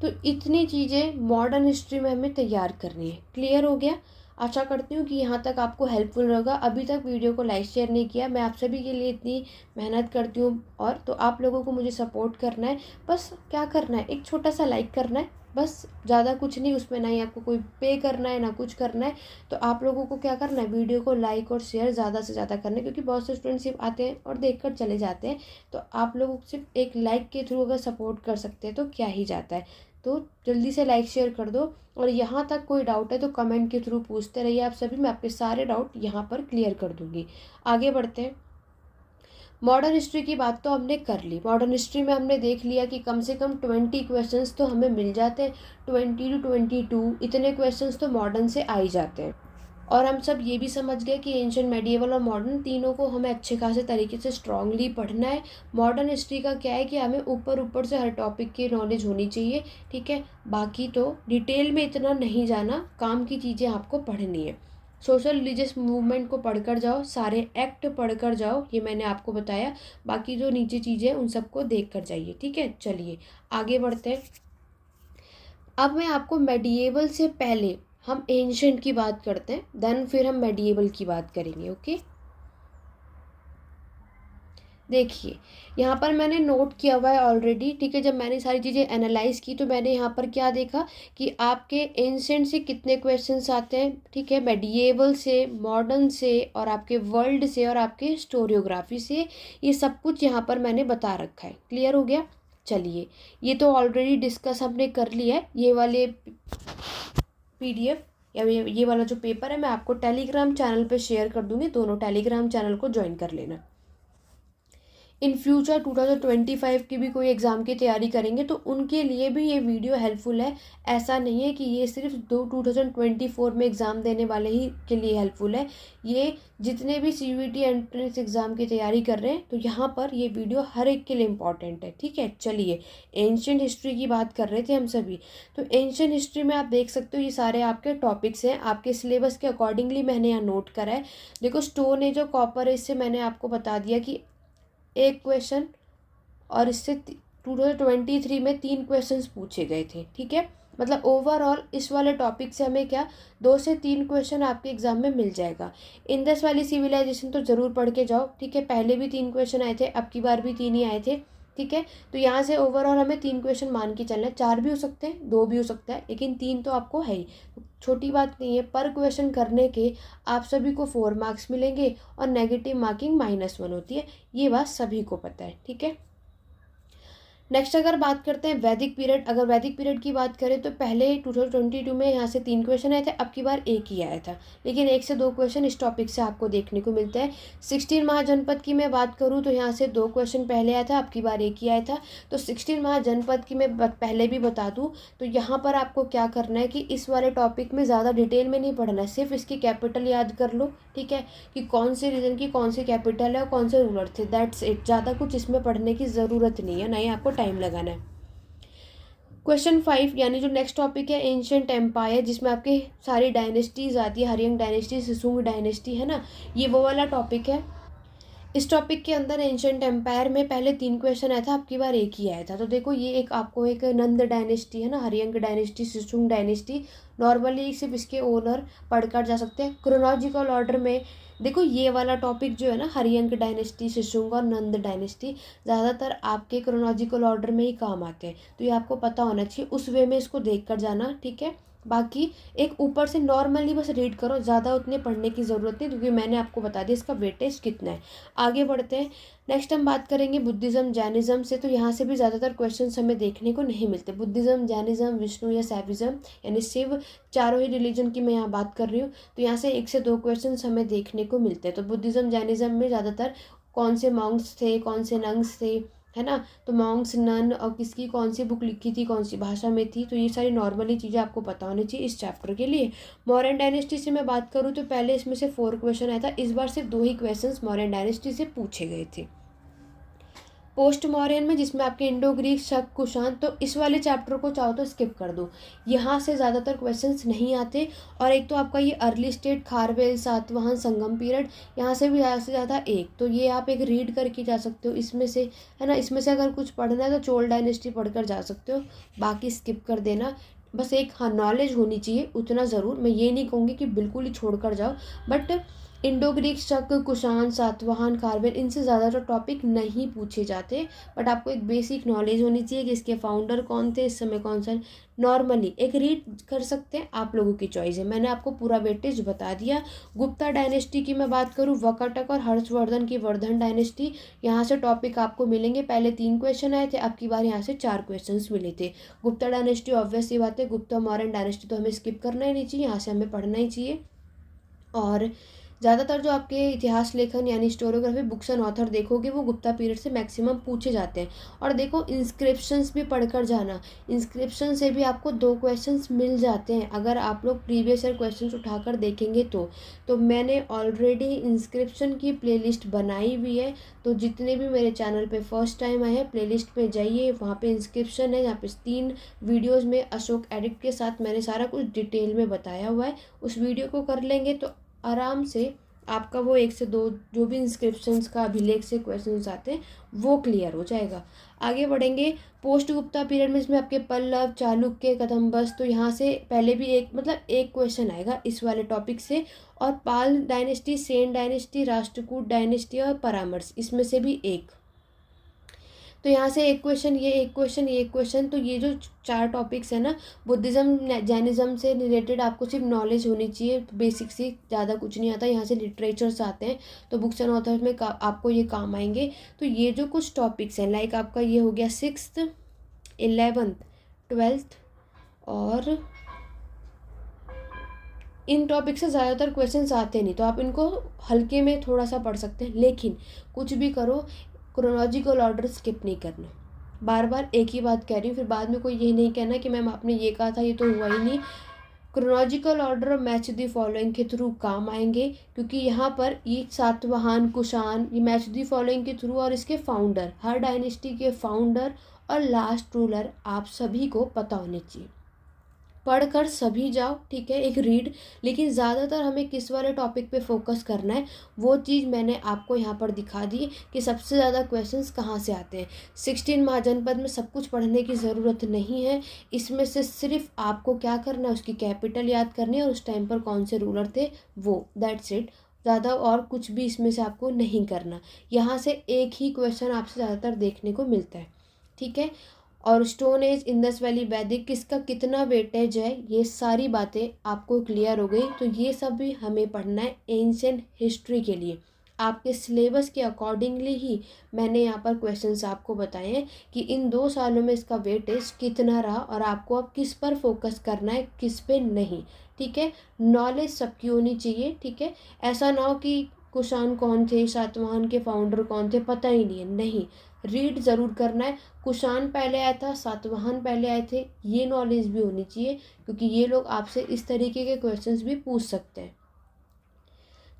तो इतनी चीज़ें मॉडर्न हिस्ट्री में हमें तैयार करनी है। क्लियर हो गया? आशा करती हूँ कि यहाँ तक आपको हेल्पफुल रहेगा। अभी तक वीडियो को लाइक शेयर नहीं किया, मैं आप सभी के लिए इतनी मेहनत करती हूँ, और तो आप लोगों को मुझे सपोर्ट करना है। बस क्या करना है, एक छोटा सा लाइक करना है, बस ज़्यादा कुछ नहीं, उसमें ना ही आपको कोई पे करना है ना कुछ करना है। तो आप लोगों को क्या करना है, वीडियो को लाइक और शेयर ज़्यादा से ज़्यादा करना है, क्योंकि बहुत से स्टूडेंट सिर्फ आते हैं और देख कर चले जाते हैं। तो आप लोगों को सिर्फ एक लाइक के थ्रू अगर सपोर्ट कर सकते हैं तो क्या ही जाता है। तो जल्दी से लाइक शेयर कर दो, और यहाँ तक कोई डाउट है तो कमेंट के थ्रू पूछते रहिए आप सभी, मैं आपके सारे डाउट यहाँ पर क्लियर कर दूँगी। आगे बढ़ते हैं। मॉडर्न हिस्ट्री की बात तो हमने कर ली। मॉडर्न हिस्ट्री में हमने देख लिया कि कम से कम 20 क्वेश्चंस तो हमें मिल जाते हैं, 20 to 22 इतने क्वेश्चंस तो मॉडर्न से आ ही जाते हैं। और हम सब ये भी समझ गए कि एंशिएंट, मेडिएवल और मॉडर्न तीनों को हमें अच्छे खासे तरीके से स्ट्रांगली पढ़ना है। मॉडर्न हिस्ट्री का क्या है कि हमें ऊपर ऊपर से हर टॉपिक की नॉलेज होनी चाहिए, ठीक है। बाकी तो डिटेल में इतना नहीं जाना, काम की चीज़ें आपको पढ़नी है। सोशल रिलीजियस मूवमेंट को पढ़कर जाओ, सारे एक्ट पढ़कर जाओ, ये मैंने आपको बताया। बाकी जो नीचे चीज़ें हैं उन सबको देख कर जाइए, ठीक है। चलिए आगे बढ़ते हैं। अब मैं आपको मेडिएवल से पहले हम एंशिएंट की बात करते हैं, देन फिर हम मेडिएवल की बात करेंगे। ओके, देखिए यहाँ पर मैंने नोट किया हुआ है ऑलरेडी, ठीक है। जब मैंने सारी चीज़ें एनालाइज की तो मैंने यहाँ पर क्या देखा कि आपके एंशिएंट से कितने क्वेश्चंस आते हैं, ठीक है, मेडिएवल से, मॉडर्न से, और आपके वर्ल्ड से, और आपके हिस्टोरियोग्राफी से, ये सब कुछ यहाँ पर मैंने बता रखा है। क्लियर हो गया? चलिए, ये तो ऑलरेडी डिस्कस हमने कर लिया है। ये वाले PDF या ये वाला जो पेपर है मैं आपको टेलीग्राम चैनल पे शेयर कर दूंगी, दोनों टेलीग्राम चैनल को ज्वाइन कर लेना। इन फ्यूचर 2025 की भी कोई एग्ज़ाम की तैयारी करेंगे तो उनके लिए भी ये वीडियो हेल्पफुल है। ऐसा नहीं है कि ये सिर्फ 2024 में एग्ज़ाम देने वाले ही के लिए हेल्पफुल है। ये जितने भी CUET एंट्रेंस एग्ज़ाम की तैयारी कर रहे हैं तो यहाँ पर ये वीडियो हर एक के लिए इम्पॉर्टेंट है, ठीक है। चलिए, एंशिएंट हिस्ट्री की बात कर रहे थे हम सभी, तो एंशिएंट हिस्ट्री में आप देख सकते हो ये सारे आपके टॉपिक्स हैं, आपके सिलेबस के अकॉर्डिंगली मैंने यहाँ नोट करा है। देखो, स्टोन एज और कॉपर एज से मैंने आपको बता दिया कि एक क्वेश्चन, और इससे 2023 में 3 क्वेश्चंस पूछे गए थे, ठीक है। मतलब ओवरऑल इस वाले टॉपिक से हमें क्या 2 से 3 क्वेश्चन आपके एग्जाम में मिल जाएगा। इंडस वैली सिविलाइजेशन तो ज़रूर पढ़ के जाओ, ठीक है। पहले भी 3 क्वेश्चन आए थे, अब की बार भी 3 ही आए थे, ठीक है। तो यहाँ से ओवरऑल हमें 3 क्वेश्चन मान के चलना है। 4 भी हो सकते हैं, 2 भी हो सकता है, लेकिन 3 तो आपको है ही। छोटी बात नहीं है। पर क्वेश्चन करने के आप सभी को 4 मार्क्स मिलेंगे और नेगेटिव मार्किंग -1 होती है, ये बात सभी को पता है, ठीक है। नेक्स्ट अगर बात करते हैं वैदिक पीरियड, अगर वैदिक पीरियड की बात करें तो पहले 2022 में यहाँ से 3 क्वेश्चन आए थे, अब की बार 1 ही आया था, लेकिन 1 से 2 क्वेश्चन इस टॉपिक से आपको देखने को मिलते हैं। 16 महाजनपद की मैं बात करूँ तो यहाँ से 2 क्वेश्चन पहले आया था, अब की बार 1 ही आया था। तो 16 महाजनपद की मैं पहले भी बता दूँ तो यहाँ पर आपको क्या करना है कि इस वाले टॉपिक में ज़्यादा डिटेल में नहीं पढ़ना है, सिर्फ इसकी कैपिटल याद कर लो, ठीक है, कि कौन से रीजन की कौन सी कैपिटल है और कौन से रूलर थे, दैट्स इट। ज़्यादा कुछ इसमें पढ़ने की ज़रूरत नहीं है, ना ही आपको टाइम लगाना है। क्वेश्चन 5 यानी जो नेक्स्ट टॉपिक है एंशिएंट एम्पायर, जिसमें आपके सारी डायनेस्टीज आती है, हरियंग डायनेस्टी, सिसुंग डायनेस्टी, है ना, ये वो वाला टॉपिक है। इस टॉपिक के अंदर एंशंट एम्पायर में पहले 3 क्वेश्चन आया था, अब की बार एक ही आया था। तो देखो ये एक आपको एक नंद डायनेस्टी है ना, हरियंक डायनेस्टी, शिशुंग डायनेस्टी, नॉर्मली सिर्फ इसके ओनर पढ़कर जा सकते हैं। क्रोनोलॉजिकल ऑर्डर में देखो ये वाला टॉपिक जो है ना, हरियंक डायनेस्टी, शिशुंग और नंद डायनेस्टी, ज़्यादातर आपके क्रोनोलॉजिकल ऑर्डर में ही काम आते हैं, तो ये आपको पता होना चाहिए, उस वे में इसको देख कर जाना, ठीक है। बाकी एक ऊपर से नॉर्मली बस रीड करो, ज़्यादा उतने पढ़ने की ज़रूरत नहीं, क्योंकि मैंने आपको बता दिया इसका वेटेज कितना है। आगे बढ़ते हैं। नेक्स्ट हम बात करेंगे बुद्धिज़्म जैनिज़्म से। तो यहाँ से भी ज़्यादातर क्वेश्चंस हमें देखने को नहीं मिलते। बुद्धिज़्म, जैनिज़्म, विष्णु या सैविज़्म, यानी शिव, चारों ही रिलीजन की मैं यहाँ बात कर रही हूँ। तो यहाँ से 1 से 2 क्वेश्चंस हमें देखने को मिलते हैं। तो बुद्धिज़्म जैनिज़्म में ज़्यादातर कौन से मॉन्क्स थे, कौन से नंग्स थे, है ना, तो मॉन्क्स, नन और किसकी कौन सी बुक लिखी थी, कौन सी भाषा में थी, तो ये सारी नॉर्मली चीज़ें आपको पता होनी चाहिए इस चैप्टर के लिए। मौर्यन डायनेस्टी से मैं बात करूँ तो पहले इसमें से 4 क्वेश्चन आया था, इस बार सिर्फ 2 ही क्वेश्चंस मौर्यन डायनेस्टी से पूछे गए थे। पोस्ट मॉरियन में जिसमें आपके इंडो ग्रीक, शक, कुषाण, तो इस वाले चैप्टर को चाहो तो स्किप कर दो, यहाँ से ज़्यादातर क्वेश्चंस नहीं आते। और एक तो आपका ये अर्ली स्टेट, खारवेल, सातवाहन, संगम पीरियड, यहाँ से भी ज़्यादा से ज़्यादा एक, तो ये आप एक रीड करके जा सकते हो इसमें से, है ना। इसमें से अगर कुछ पढ़ना है तो चोल डायनेस्टी पढ़कर जा सकते हो, बाकी स्किप कर देना। बस एक हाँ नॉलेज होनी चाहिए उतना ज़रूर, मैं ये नहीं कहूँगी कि बिल्कुल ही छोड़ कर जाओ, बट इंडो ग्रीक, शक, कुषाण, सातवाहन, खारवेल, इनसे ज़्यादा तो टॉपिक नहीं पूछे जाते, बट आपको एक बेसिक नॉलेज होनी चाहिए कि इसके फाउंडर कौन थे, इस समय कौन सा। नॉर्मली एक रीड कर सकते हैं, आप लोगों की चॉइस है, मैंने आपको पूरा वेटेज बता दिया। गुप्ता डायनेस्टी की मैं बात करूँ, वकाटक और हर्षवर्धन की वर्धन डायनेस्टी, यहाँ से टॉपिक आपको मिलेंगे। पहले 3 क्वेश्चन आए थे, अब की बार यहाँ से 4 क्वेश्चन मिले थे। गुप्ता डायनेस्टी ऑब्वियस सी बात है, गुप्ता मौर्यन डायनेस्टी तो हमें स्किप करना ही नहीं चाहिए, यहाँ से हमें पढ़ना ही चाहिए। और ज़्यादातर जो आपके इतिहास लेखन यानी हिस्टोरियोग्राफी बुक्स एंड ऑथर देखोगे वो गुप्ता पीरियड से मैक्सिमम पूछे जाते हैं। और देखो इंस्क्रिप्शंस भी पढ़कर जाना, इंस्क्रिप्शन से भी आपको 2 क्वेश्चंस मिल जाते हैं अगर आप लोग प्रीवियस ईयर क्वेश्चंस उठाकर देखेंगे तो मैंने ऑलरेडी इंस्क्रिप्शन की प्लेलिस्ट बनाई हुई है, तो जितने भी मेरे चैनल पे फर्स्ट टाइम आए हैं प्लेलिस्ट पे जाइए, वहाँ पे इंस्क्रिप्शन है, यहाँ पे 3 वीडियोज़ में अशोक एडिट के साथ मैंने सारा कुछ डिटेल में बताया हुआ है। उस वीडियो को कर लेंगे तो आराम से आपका वो 1 से 2 जो भी इंस्क्रिप्शंस का अभिलेख से क्वेश्चंस आते हैं वो क्लियर हो जाएगा। आगे बढ़ेंगे। पोस्ट गुप्ता पीरियड में इसमें आपके पल्लव, चालुक्य, कदम्बस, तो यहाँ से पहले भी एक क्वेश्चन आएगा इस वाले टॉपिक से। और Pal dynasty, Sen dynasty, Rashtrakuta dynasty और परामर्श, इसमें से भी एक। तो यहाँ से एक क्वेश्चन, ये एक क्वेश्चन, ये एक क्वेश्चन, तो ये जो 4 टॉपिक्स है ना, बुद्धिज़्म जैनिज़्म से रिलेटेड आपको सिर्फ नॉलेज होनी चाहिए, बेसिक सी, ज़्यादा कुछ नहीं आता। यहाँ से लिटरेचर्स आते हैं तो बुक्स एंड ऑथर्स में आपको ये काम आएंगे। तो ये जो कुछ टॉपिक्स हैं, लाइक आपका ये हो गया 6th, 11th, 12th, और इन टॉपिक से ज़्यादातर क्वेश्चंस आते नहीं, तो आप इनको हल्के में थोड़ा सा पढ़ सकते हैं, लेकिन कुछ भी करो क्रोनोलॉजिकल ऑर्डर स्किप नहीं करना। बार बार एक ही बात कह रही हूँ, फिर बाद में कोई ये नहीं कहना कि मैम आपने ये कहा था ये तो हुआ ही नहीं। Chronological order match the following के थ्रू काम आएंगे, क्योंकि यहाँ पर ये सातवाहन, कुषाण, ये मैच द फॉलोइंग के थ्रू, और इसके फाउंडर, हर डायनेस्टी के फाउंडर और लास्ट रूलर आप सभी को पता होने चाहिए। पढ़कर सभी जाओ, ठीक है, एक रीड, लेकिन ज़्यादातर हमें किस वाले टॉपिक पे फोकस करना है वो चीज़ मैंने आपको यहाँ पर दिखा दी कि सबसे ज़्यादा क्वेश्चंस कहाँ से आते हैं। 16 महाजनपद में सब कुछ पढ़ने की ज़रूरत नहीं है, इसमें से सिर्फ आपको क्या करना है, उसकी कैपिटल याद करनी है और उस टाइम पर कौन से रूलर थे वो, दैट्स इट। ज़्यादा और कुछ भी इसमें से आपको नहीं करना। यहाँ से एक ही क्वेश्चन आपसे ज़्यादातर देखने को मिलता है, ठीक है। और स्टोन एज, इंडस वैली, वैदिक, किसका कितना वेटेज है, ये सारी बातें आपको क्लियर हो गई। तो ये सब भी हमें पढ़ना है एंशिएंट हिस्ट्री के लिए। आपके सिलेबस के अकॉर्डिंगली ही मैंने यहाँ पर क्वेश्चंस आपको बताए हैं कि इन 2 सालों में इसका वेटेज कितना रहा और आपको अब किस पर फोकस करना है, किस पे नहीं, ठीक है। नॉलेज सबकी होनी चाहिए, ठीक है। ऐसा ना हो कि कुषाण कौन थे, सातवाहन के फाउंडर कौन थे, पता ही नहीं है, नहीं, रीड ज़रूर करना है। कुषाण पहले आया था, सातवाहन पहले आए थे, ये नॉलेज भी होनी चाहिए, क्योंकि ये लोग आपसे इस तरीके के क्वेश्चंस भी पूछ सकते हैं।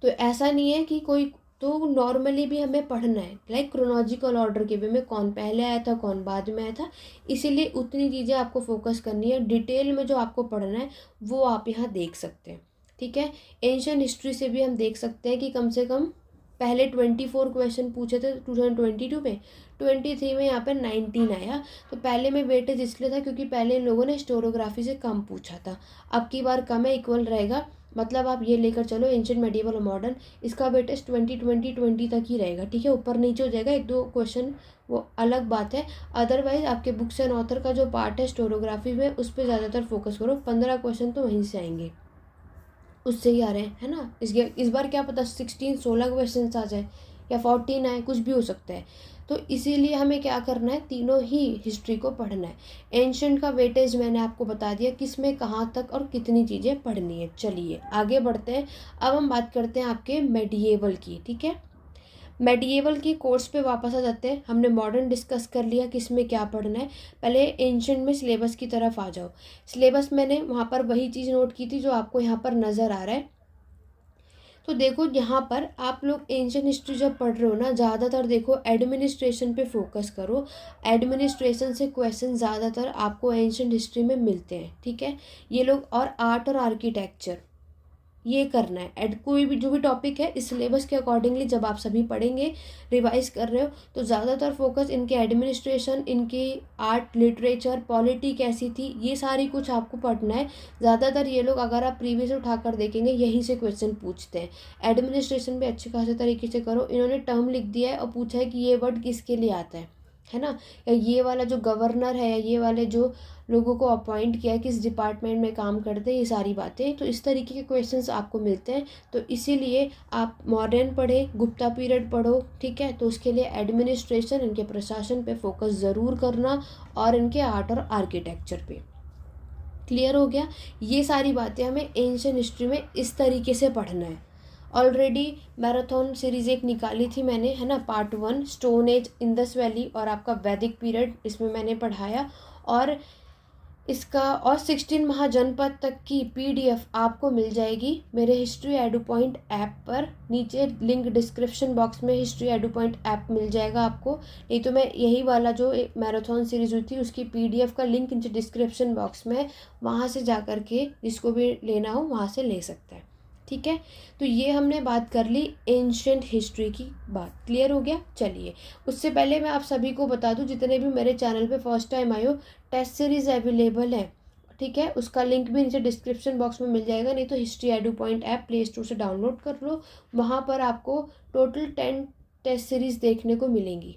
तो ऐसा नहीं है कि कोई, तो नॉर्मली भी हमें पढ़ना है, लाइक क्रोनोलॉजिकल ऑर्डर के वे में कौन पहले आया था, कौन बाद में आया था, इसीलिए उतनी चीज़ें आपको फोकस करनी है। डिटेल में जो आपको पढ़ना है वो आप यहाँ देख सकते हैं, ठीक है। एंशिएंट हिस्ट्री से भी हम देख सकते हैं कि कम से कम पहले 24 क्वेश्चन पूछे थे 2022 में, 23 में यहाँ पर 19 आया। तो पहले में वेटेज इसलिए था क्योंकि पहले इन लोगों ने हिस्टोरियोग्राफी से कम पूछा था, अब की बार कम है, इक्वल रहेगा। मतलब आप ये लेकर चलो एंशिएंट मेडिएवल और मॉडर्न, इसका वेटेज 20 तक ही रहेगा, ठीक है। ऊपर नीचे हो जाएगा, एक दो क्वेश्चन वो अलग बात है। अदरवाइज आपके बुक्स एंड ऑथर का जो पार्ट है हिस्टोरियोग्राफी में, उस पर ज़्यादातर फोकस करो। 15 क्वेश्चन तो वहीं से आएंगे, उससे ही आ रहे हैं, है ना। इस बार क्या पता 16 क्वेश्चन आ जाए या 14 आए, कुछ भी हो सकता है। तो इसीलिए हमें क्या करना है, तीनों ही हिस्ट्री को पढ़ना है। एंशिएंट का वेटेज मैंने आपको बता दिया किस में कहाँ तक और कितनी चीज़ें पढ़नी है। चलिए आगे बढ़ते हैं। अब हम बात करते हैं आपके मेडिएवल की, ठीक है। मेडिएवल की कोर्स पे वापस आ जाते हैं। हमने मॉडर्न डिस्कस कर लिया किस में क्या पढ़ना है। पहले एंशिएंट में सिलेबस की तरफ आ जाओ। सिलेबस मैंने वहाँ पर वही चीज़ नोट की थी जो आपको यहाँ पर नज़र आ रहा है। तो देखो यहाँ पर आप लोग एंशिएंट हिस्ट्री जब पढ़ रहे हो ना, ज़्यादातर देखो एडमिनिस्ट्रेशन पे फोकस करो। एडमिनिस्ट्रेशन से क्वेश्चन ज़्यादातर आपको एंशिएंट हिस्ट्री में मिलते हैं, ठीक है। ये लोग और आर्ट और आर्किटेक्चर ये करना है। कोई भी जो भी टॉपिक है इस सिलेबस के अकॉर्डिंगली जब आप सभी पढ़ेंगे, रिवाइज कर रहे हो, तो ज़्यादातर फोकस इनके एडमिनिस्ट्रेशन, इनकी आर्ट, लिटरेचर, पॉलिटी कैसी थी, ये सारी कुछ आपको पढ़ना है। ज़्यादातर ये लोग अगर आप प्रीवियस उठाकर देखेंगे यहीं से क्वेश्चन पूछते हैं। एडमिनिस्ट्रेशन भी अच्छे खासे तरीके से करो। इन्होंने टर्म लिख दिया है और पूछा है कि ये वर्ड किसके लिए आता है ना। या ये वाला जो गवर्नर है, या ये वाले जो लोगों को अपॉइंट किया है, किस डिपार्टमेंट में काम करते हैं, ये सारी बातें। तो इस तरीके के क्वेश्चंस आपको मिलते हैं। तो इसीलिए आप मॉडर्न पढ़े, गुप्ता पीरियड पढ़ो, ठीक है। तो उसके लिए एडमिनिस्ट्रेशन, इनके प्रशासन पे फोकस ज़रूर करना, और इनके आर्ट और आर्किटेक्चर पे। क्लियर हो गया। ये सारी बातें हमें एंशिएंट हिस्ट्री में इस तरीके से पढ़ना है। ऑलरेडी मैराथन सीरीज एक निकाली थी मैंने, है ना, part 1 stone age, Indus valley और आपका वैदिक पीरियड, इसमें मैंने पढ़ाया। और इसका और 16 महाजनपद तक की पीडीएफ आपको मिल जाएगी मेरे हिस्ट्री एडू पॉइंट ऐप पर। नीचे लिंक डिस्क्रिप्शन बॉक्स में हिस्ट्री एडू पॉइंट ऐप मिल जाएगा आपको। नहीं तो मैं यही वाला जो मैराथन सीरीज हुई थी उसकी पीडीएफ का लिंक नीचे डिस्क्रिप्शन बॉक्स में, वहाँ से जा कर के जिसको भी लेना हो वहाँ से ले सकता है, ठीक है। तो ये हमने बात कर ली एंशिएंट हिस्ट्री की बात। क्लियर हो गया। चलिए उससे पहले मैं आप सभी को बता दूं, जितने भी मेरे चैनल पे फर्स्ट टाइम आए हो, टेस्ट सीरीज़ अवेलेबल है, ठीक है। उसका लिंक भी नीचे डिस्क्रिप्शन बॉक्स में मिल जाएगा। नहीं तो history edu point app play store से डाउनलोड कर लो, वहाँ पर आपको टोटल 10 टेस्ट सीरीज़ देखने को मिलेंगी।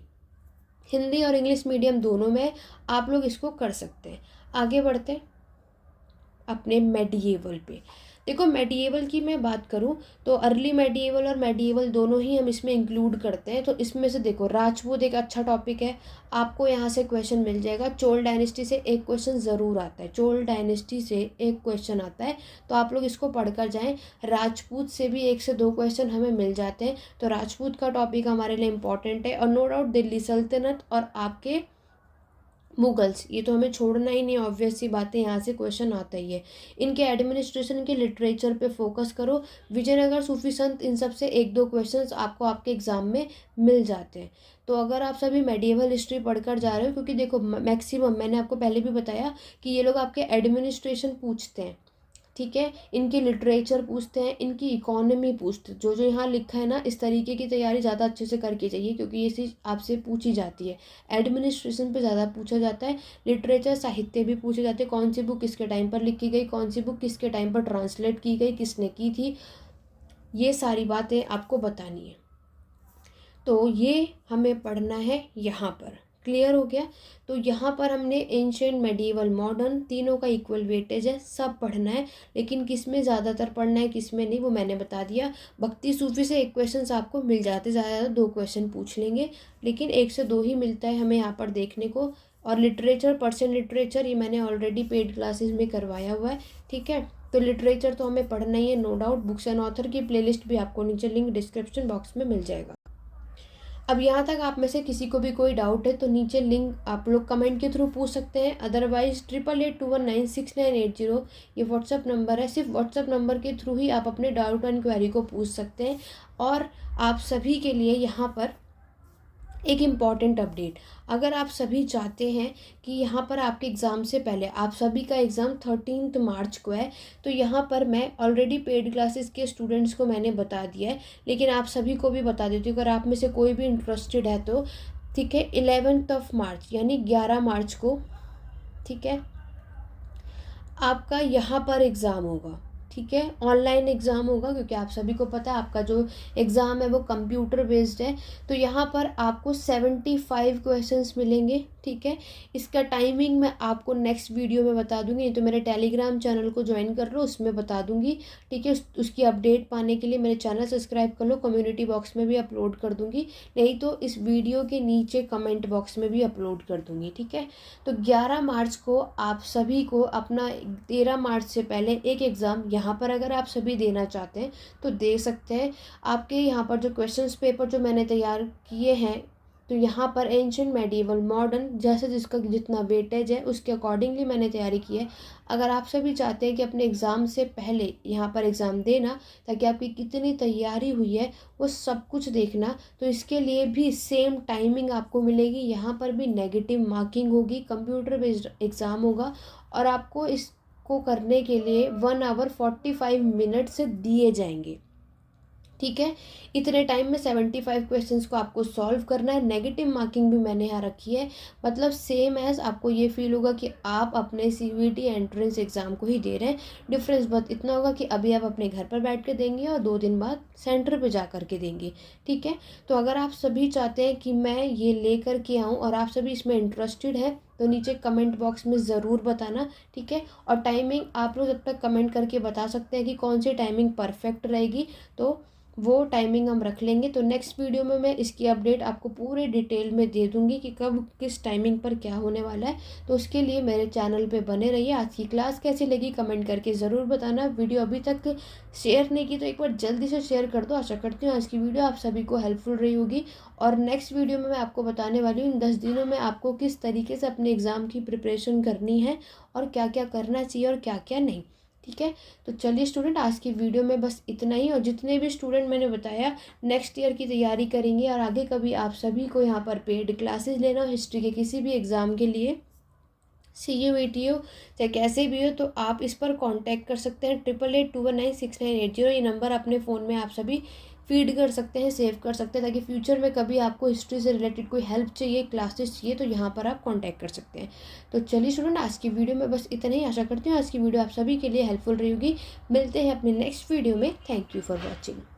हिंदी और इंग्लिश मीडियम दोनों में आप लोग इसको कर सकते हैं। आगे बढ़ते हैं अपने मेडिएवल पे। देखो मेडिएवल की मैं बात करूं तो अर्ली मेडिएवल और मेडिएवल दोनों ही हम इसमें इंक्लूड करते हैं। तो इसमें से देखो राजपूत एक अच्छा टॉपिक है, आपको यहाँ से क्वेश्चन मिल जाएगा। चोल डायनेस्टी से एक क्वेश्चन ज़रूर आता है, चोल डायनेस्टी से एक क्वेश्चन आता है, तो आप लोग इसको पढ़कर जाएं। राजपूत से भी 1 से 2 क्वेश्चन हमें मिल जाते हैं, तो राजपूत का टॉपिक हमारे लिए इंपॉर्टेंट है। और नो डाउट दिल्ली सल्तनत और आपके मुगल्स, ये तो हमें छोड़ना ही नहीं, ऑब्वियस सी बातें, यहाँ से क्वेश्चन आता ही है। इनके एडमिनिस्ट्रेशन के लिटरेचर पे फोकस करो। विजयनगर, सूफी संत, इन सब से 1-2 क्वेश्चंस आपको आपके एग्जाम में मिल जाते हैं। तो अगर आप सभी मेडिएवल हिस्ट्री पढ़कर जा रहे हो, क्योंकि देखो मैक्सिमम मैंने आपको पहले भी बताया कि ये लोग आपके एडमिनिस्ट्रेशन पूछते हैं, ठीक है। इनकी लिटरेचर पूछते हैं, इनकी इकोनॉमी पूछते हैं। जो जो यहाँ लिखा है ना, इस तरीके की तैयारी ज़्यादा अच्छे से करके चाहिए, क्योंकि ये चीज़ आपसे पूछी जाती है। एडमिनिस्ट्रेशन पे ज़्यादा पूछा जाता है। लिटरेचर, साहित्य भी पूछे जाते हैं, कौन सी बुक किसके टाइम पर लिखी गई, कौन सी बुक किसके टाइम पर ट्रांसलेट की गई, किसने की थी, ये सारी बातें आपको बतानी है। तो ये हमें पढ़ना है यहाँ पर। क्लियर हो गया। तो यहाँ पर हमने एंशिएंट, मेडिएवल, मॉडर्न तीनों का इक्वल वेटेज है, सब पढ़ना है। लेकिन किस में ज़्यादातर पढ़ना है किस में नहीं, वो मैंने बता दिया। भक्ति सूफी से 1 क्वेश्चन आपको मिल जाते, ज़्यादा 2 क्वेश्चन पूछ लेंगे, लेकिन 1 से 2 ही मिलता है हमें यहाँ पर देखने को। और लिटरेचर, पर्शियन लिटरेचर, ये मैंने ऑलरेडी पेड क्लासेस में करवाया हुआ है, ठीक है। तो लिटरेचर तो हमें पढ़ना ही है, no doubt. Books and author की प्लेलिस्ट भी आपको नीचे लिंक डिस्क्रिप्शन बॉक्स में मिल जाएगा। अब यहाँ तक आप में से किसी को भी कोई डाउट है तो नीचे लिंक आप लोग कमेंट के थ्रू पूछ सकते हैं। अदरवाइज 8881969880 ये व्हाट्सअप नंबर है। सिर्फ व्हाट्सअप नंबर के थ्रू ही आप अपने डाउट और इंक्वायरी को पूछ सकते हैं। और आप सभी के लिए यहाँ पर एक इम्पॉर्टेंट अपडेट, अगर आप सभी चाहते हैं कि यहाँ पर आपके एग्ज़ाम से पहले, आप सभी का एग्ज़ाम 13 मार्च को है, तो यहाँ पर मैं ऑलरेडी पेड क्लासेस के स्टूडेंट्स को मैंने बता दिया है, लेकिन आप सभी को भी बता देती हूँ, अगर आप में से कोई भी इंटरेस्टेड है तो ठीक है, 11 मार्च यानी 11 मार्च को, ठीक है, आपका यहाँ पर एग्ज़ाम होगा। ठीक है, ऑनलाइन एग्ज़ाम होगा, क्योंकि आप सभी को पता है आपका जो एग्ज़ाम है वो कंप्यूटर बेस्ड है। तो यहाँ पर आपको 75 क्वेश्चंस मिलेंगे। ठीक है, इसका टाइमिंग मैं आपको नेक्स्ट वीडियो में बता दूंगी, नहीं तो मेरे टेलीग्राम चैनल को ज्वाइन कर लो, उसमें बता दूंगी। ठीक है, उसकी अपडेट पाने के लिए मेरे चैनल सब्सक्राइब कर लो, कम्युनिटी बॉक्स में भी अपलोड कर दूंगी, नहीं तो इस वीडियो के नीचे कमेंट बॉक्स में भी अपलोड कर दूंगी। ठीक है, तो 11 मार्च को आप सभी को अपना 13 मार्च से पहले एक एग्ज़ाम यहाँ पर अगर आप सभी देना चाहते हैं तो दे सकते हैं। आपके यहाँ पर जो क्वेश्चंस पेपर जो मैंने तैयार किए हैं, तो यहाँ पर एंशिएंट, मेडिवल, मॉडर्न, जैसे जिसका जितना वेटेज है उसके अकॉर्डिंगली मैंने तैयारी की है। अगर आप सभी चाहते हैं कि अपने एग्ज़ाम से पहले यहाँ पर एग्ज़ाम देना, ताकि आपकी कितनी तैयारी हुई है वो सब कुछ देखना, तो इसके लिए भी सेम टाइमिंग आपको मिलेगी। यहाँ पर भी नेगेटिव मार्किंग होगी, कंप्यूटर बेस्ड एग्ज़ाम होगा, और आपको इसको करने के लिए 1 आवर 45 मिनट्स दिए जाएंगे। ठीक है, इतने टाइम में 75 क्वेश्चंस को आपको सॉल्व करना है। नेगेटिव मार्किंग भी मैंने यहाँ रखी है, मतलब सेम एज आपको ये फील होगा कि आप अपने CVT एंट्रेंस एग्ज़ाम को ही दे रहे हैं। डिफरेंस बस इतना होगा कि अभी आप अपने घर पर बैठ के देंगे और 2 दिन बाद सेंटर पे जा कर के देंगे। ठीक है, तो अगर आप सभी चाहते हैं कि मैं ये ले कर के आऊँ और आप सभी इसमें इंटरेस्टेड है, तो नीचे कमेंट बॉक्स में ज़रूर बताना। ठीक है, और टाइमिंग आप लोग जब तक कमेंट करके बता सकते हैं कि कौन सी टाइमिंग परफेक्ट रहेगी, तो वो टाइमिंग हम रख लेंगे। तो नेक्स्ट वीडियो में मैं इसकी अपडेट आपको पूरे डिटेल में दे दूंगी कि कब किस टाइमिंग पर क्या होने वाला है। तो उसके लिए मेरे चैनल पे बने रहिए। आज की क्लास कैसी लगी कमेंट करके ज़रूर बताना। वीडियो अभी तक शेयर नहीं की तो एक बार जल्दी से शेयर कर दो। आशा करती हूँ आज की वीडियो आप सभी को हेल्पफुल रही होगी, और नेक्स्ट वीडियो में मैं आपको बताने वाली हूँ इन 10 दिनों में आपको किस तरीके से अपने एग्ज़ाम की प्रिपरेशन करनी है और क्या क्या करना चाहिए और क्या क्या नहीं। ठीक है, तो चलिए स्टूडेंट, आज की वीडियो में बस इतना ही। और जितने भी स्टूडेंट मैंने बताया नेक्स्ट ईयर की तैयारी करेंगे, और आगे कभी आप सभी को यहाँ पर पेड क्लासेस लेना हो हिस्ट्री के किसी भी एग्ज़ाम के लिए, CUET हो चाहे कैसे भी हो, तो आप इस पर कांटेक्ट कर सकते हैं। 8882196980, ये नंबर अपने फ़ोन में आप सभी फीड कर सकते हैं, सेव कर सकते हैं, ताकि फ्यूचर में कभी आपको हिस्ट्री से रिलेटेड कोई हेल्प चाहिए, क्लासेस चाहिए, तो यहाँ पर आप कांटेक्ट कर सकते हैं। तो चलिए स्टूडेंट, आज की वीडियो में बस इतना ही। आशा करती हूँ आज की वीडियो आप सभी के लिए हेल्पफुल रही होगी। मिलते हैं अपने नेक्स्ट वीडियो में। Thank you for watching.